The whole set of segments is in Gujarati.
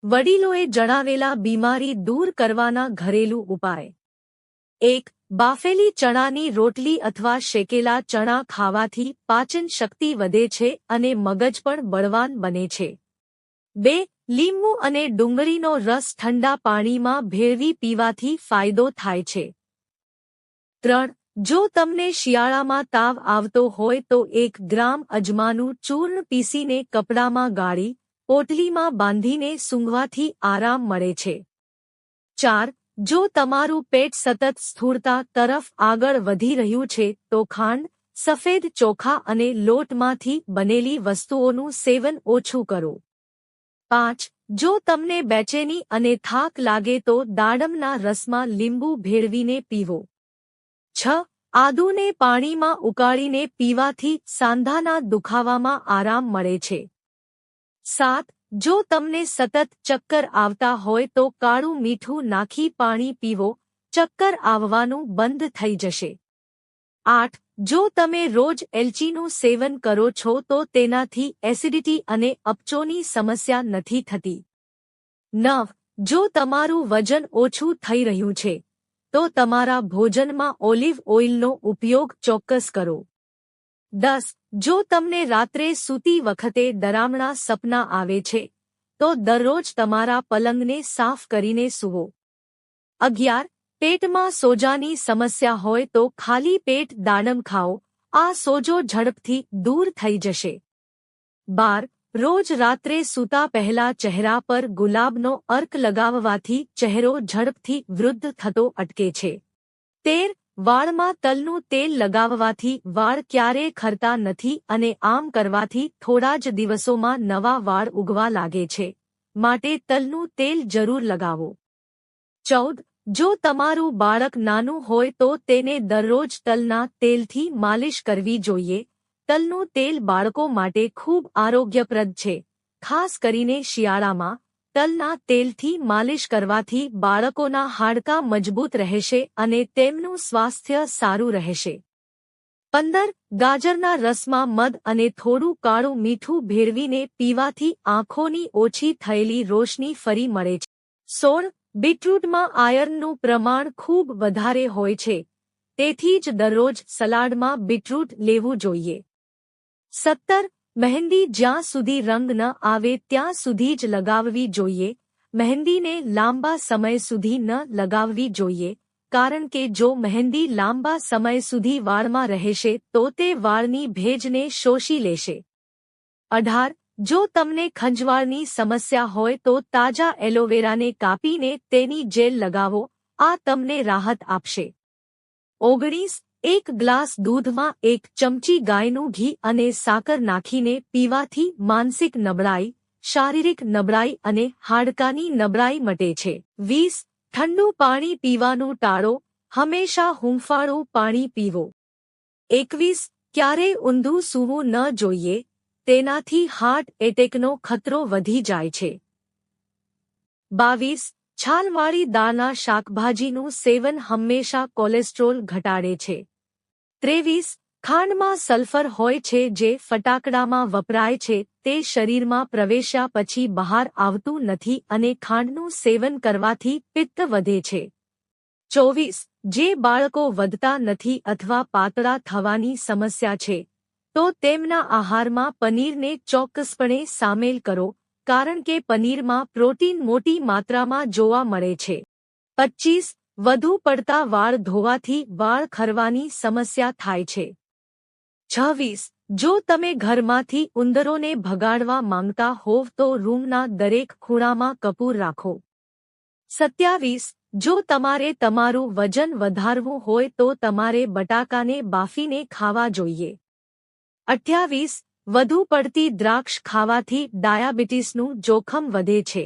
વડીલોએ જણાવેલા બીમારી દૂર કરવાના ઘરેલું ઉપાય 1. બાફેલી ચણાની રોટલી અથવા શેકેલા ચણા ખાવાથી પાચન શક્તિ વધે છે અને મગજ પણ બળવાન બને છે. 2. લીંબુ અને ડુંગળીનો રસ ઠંડા પાણીમાં ભેળવી પીવાથી ફાયદો થાય છે. 3. જો તમને શિયાળામાં તાવ આવતો હોય તો 1 ગ્રામ અજમાનું ચૂર્ણ પીસીને કપડામાં ગાળી પોટલીમાં બાંધીને સૂંઘવાથી આરામ મળે છે. 4. જો તમારું પેટ સતત સ્થૂળતા તરફ આગળ વધી રહ્યું છે તો ખાંડ, સફેદ ચોખા અને લોટમાંથી બનેલી વસ્તુઓનું સેવન ઓછું કરો. 5. જો તમને બેચેની અને થાક લાગે તો દાડમના રસમાં લીંબુ ભેળવીને પીવો. 6. આદુને પાણીમાં ઉકાળીને પીવાથી સાંધાના દુખાવામાં આરામ મળે છે. 7. જો તમને સતત ચક્કર આવતા હોય તો કાળું મીઠું નાખી પાણી પીવો, ચક્કર આવવાનું બંધ થઈ જશે. 8. જો તમે રોજ એલચીનું સેવન કરો છો તો તેનાથી એસિડિટી અને અપચોની સમસ્યા નથી થતી. 9. જો તમારું વજન ઓછું થઈ રહ્યું છે તો તમારા ભોજનમાં ઓલિવ ઓઇલનો ઉપયોગ ચોક્કસ કરો. 10. જો તમને રાત્રે સૂતી વખતે ડરામણા સપના આવે છે તો દરરોજ તમારા પલંગને સાફ કરીને સૂવો. 11. પેટમાં સોજાની સમસ્યા હોય તો ખાલી પેટ દાડમ ખાઓ, આ સોજો ઝડપથી દૂર થઈ જશે. 12. રોજ રાત્રે સૂતા પહેલા ચહેરા પર ગુલાબનો અર્ક લગાવવાથી ચહેરો ઝડપથી વૃદ્ધ થતો અટકે છે. 13. વાળમાં તલનું તેલ લગાવવાથી વાળ ક્યારેય ખરતા નથી અને આમ કરવાથી થોડા જ દિવસોમાં નવા વાળ ઉગવા લાગે છે, માટે તલનું તેલ જરૂર લગાવો. 14. જો તમારું બાળક નાનું હોય તો તેને દરરોજ તલના તેલથી માલિશ કરવી જોઈએ. તલનું તેલ બાળકો માટે ખૂબ આરોગ્યપ્રદ છે. ખાસ કરીને શિયાળામાં તલના તેલથી માલિશ કરવાથી બાળકોના હાડકાં મજબૂત રહેશે અને તેમનું સ્વાસ્થ્ય સારું રહેશે. 15. ગાજરના રસમાં મધ અને થોડું કાળું મીઠું ભેળવીને પીવાથી આંખોની ઓછી થયેલી રોશની ફરી મળે છે. 16. બીટરૂટમાં આયર્નનું પ્રમાણ ખૂબ વધારે હોય છે, તેથી જ દરરોજ સલાડમાં બીટરૂટ લેવું જોઈએ. 17. મહેંદી જ્યાં સુધી રંગ ન આવે ત્યાં સુધી જ લગાવવી જોઈએ. મહેંદીને લાંબા સમય સુધી ન લગાવવી જોઈએ, કારણ કે જો મહેંદી લાંબા સમય સુધી વાળમાં રહેશે તો તે વાળની ભેજને શોષી લેશે. 18. જો તમને ખંજવાળની સમસ્યા હોય તો તાજા એલોવેરાને કાપીને તેની જેલ લગાવો, આ તમને રાહત આપશે. 19. 1 ગ્લાસ દૂધમાં 1 ચમચી ગાયનું ઘી અને સાકર નાખીને પીવાથી માનસિક નબળાઈ, શારીરિક નબળાઈ અને હાડકાની નબળાઈ મટે છે. 20. ઠંડુ પાણી પીવાનું ટાળો, હંમેશા હૂંફાળું પાણી પીવો. 21. ક્યારેય ઊંધું સૂવું ન જોઈએ, તેનાથી હાર્ટ એટેકનો ખતરો વધી જાય છે. 22. છાલવાળી દાળના શાકભાજીનું સેવન હંમેશા કોલેસ્ટ્રોલ ઘટાડે છે. 23. ખાંડમાં સલ્ફર હોય છે જે ફટાકડામાં વપરાય છે, તે શરીરમાં પ્રવેશ્યા પછી બહાર આવતું નથી અને ખાંડનું સેવન કરવાથી પિત્ત વધે છે. 24. જે બાળકો વધતા નથી અથવા પાતળા થવાની સમસ્યા છે તો તેમના આહારમાં પનીરને ચોક્કસપણે સામેલ કરો, કારણ કે પનીરમાં પ્રોટીન મોટી માત્રામાં જોવા મળે છે. 25. વધુ પડતા વાળ ધોવાથી વાળ ખરવાની સમસ્યા થાય છે. 26. જો તમે ઘરમાંથી ઉંદરોને ભગાડવા માંગતા હોવ તો રૂમના દરેક ખૂણામાં કપૂર રાખો. 27. જો તમારે તમારું વજન વધારવું હોય તો તમારે બટાકાને બાફીને ખાવા જોઈએ. 28. વધુ પડતી દ્રાક્ષ ખાવાથી ડાયાબિટીસનું જોખમ વધે છે.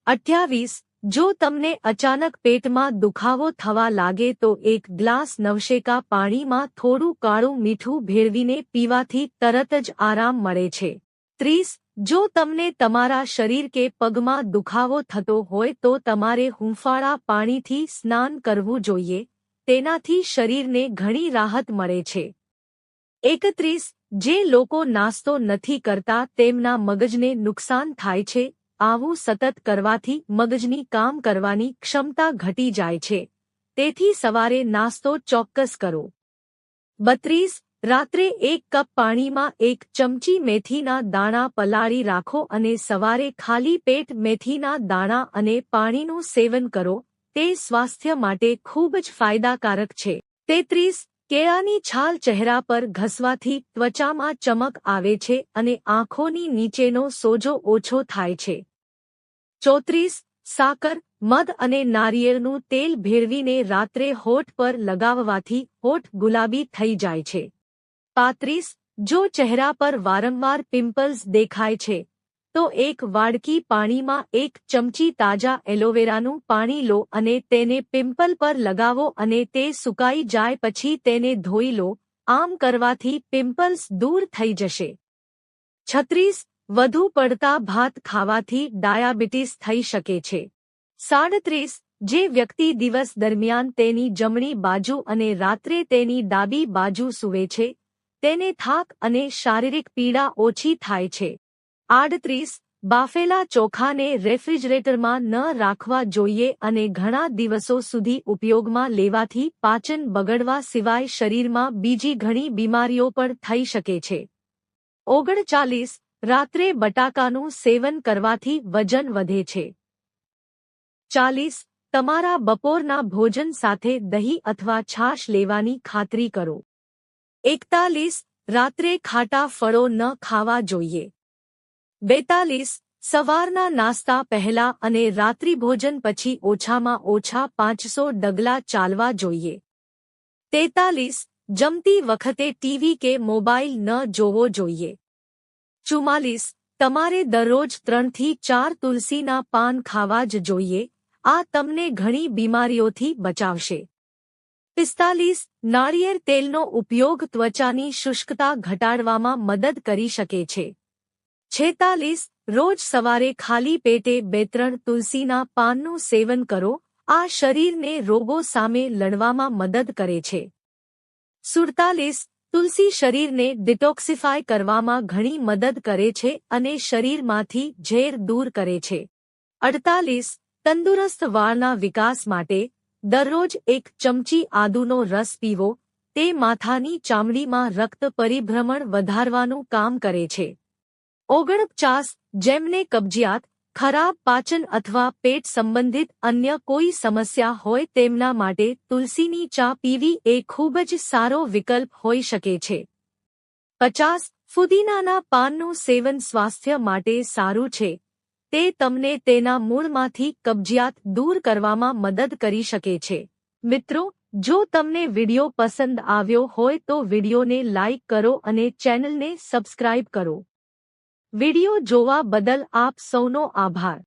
28. જો તમને અચાનક પેટમાં દુખાવો થવા લાગે તો 1 ગ્લાસ નવશેકા પાણીમાં થોડું કાળું મીઠું ભેળવીને પીવાથી તરત જ આરામ મળે છે. 30. જો તમને તમારા શરીર કે પગમાં દુખાવો થતો હોય તો તમારે હૂંફાળા પાણીથી સ્નાન કરવું જોઈએ, તેનાથી શરીરને ઘણી રાહત મળે છે. 31. જે લોકો નાસ્તો નથી કરતા તેમના મગજને નુકસાન થાય છે, આવું સતત કરવાથી મગજની કામ કરવાની ક્ષમતા ઘટી જાય છે, તેથી સવારે નાસ્તો ચોક્કસ કરો. 32. રાત્રે 1 કપ પાણીમાં 1 ચમચી મેથીના દાણા પલાળી રાખો અને સવારે ખાલી પેટ મેથીના દાણા અને પાણીનું સેવન કરો. તે સ્વાસ્થ્ય માટે ખૂબ જ ફાયદાકારક છે. 33. કેળાની છાલ ચહેરા પર ઘસવાથી ત્વચામાં ચમક આવે છે અને આંખોની નીચેનો સોજો ઓછો થાય છે. 34. સાકર, મધ અને નારિયેળનું તેલ ભેળવીને રાત્રે હોઠ પર લગાવવાથી હોઠ ગુલાબી થઈ જાય છે. 35. જો ચહેરા પર વારંવાર પિમ્પલ્સ દેખાય છે, તો એક વાડકી પાણીમાં 1 ચમચી તાજા એલોવેરાનું પાણી લો અને તેને પિમ્પલ પર લગાવો અને તે સુકાઈ જાય પછી તેને ધોઈ લો. આમ કરવાથી પિમ્પલ્સ દૂર થઈ જશે. 36. વધુ પડતા ભાત ખાવાથી ડાયાબિટીસ થઈ શકે છે. 37. જે વ્યક્તિ દિવસ દરમિયાન તેની જમણી બાજુ અને રાત્રે તેની ડાબી બાજુ સૂવે છે, તેને થાક અને શારીરિક પીડા ઓછી થાય છે. 38. બાફેલા ચોખાને રેફ્રિજરેટરમાં ન રાખવા જોઈએ અને ઘણા દિવસો સુધી ઉપયોગમાં લેવાથી પાચન બગડવા સિવાય શરીરમાં બીજી ઘણી બીમારીઓ પણ થઈ શકે છે. 39. રાત્રે બટાકાનું સેવન કરવાથી વજન વધે છે. 40. તમારા બપોરના ભોજન સાથે દહીં અથવા છાશ લેવાની ખાતરી કરો. 41. રાત્રે ખાટા ફળો ન ખાવા જોઈએ. 42. સવારના નાસ્તા પહેલા અને રાત્રિભોજન પછી ઓછામાં ઓછા 500 ડગલા ચાલવા જોઈએ. 43. જમતી વખતે ટીવી કે મોબાઈલ ન જોવો જોઈએ. 44. તમારે દરરોજ 3 થી 4 તુલસીના પાન ખાવા જ જોઈએ. આ તમને ઘણી બીમારીઓથી બચાવશે. 45. નાળિયેર તેલનો ઉપયોગ ત્વચાની શુષ્કતા ઘટાડવામાં મદદ કરી શકે છે. 46. રોજ સવારે ખાલી પેટે 2-3 તુલસીના પાનનું સેવન કરો. આ શરીરને રોગો સામે લડવામાં મદદ કરે છે. 47. તુલસી શરીરને ડિટોક્સિફાય કરવામાં ઘણી મદદ કરે છે અને શરીરમાંથી ઝેર દૂર કરે છે. 48. તંદુરસ્ત વાળના વિકાસ માટે દરરોજ 1 ચમચી આદુનો રસ પીવો. તે માથાની ચામડીમાં રક્ત પરિભ્રમણ વધારવાનું કામ કરે છે. 49. જેમને કબજિયાત, ખરાબ પાચન અથવા પેટ સંબંધિત અન્ય કોઈ સમસ્યા હોય તેમના માટે તુલસીની ચા પીવી એ ખૂબ જ સારો વિકલ્પ હોઈ શકે છે. 50. ફુદીનાના પાનનું સેવન સ્વાસ્થ્ય માટે સારું છે. તે તમને તેના મૂળમાંથી કબજિયાત દૂર કરવામાં મદદ કરી શકે છે. મિત્રો, જો તમને વિડિયો પસંદ આવ્યો હોય તો વિડિયોને લાઇક કરો અને ચેનલને સબસ્ક્રાઇબ કરો. વિડિયો જોવા બદલ આપ સૌનો આભાર.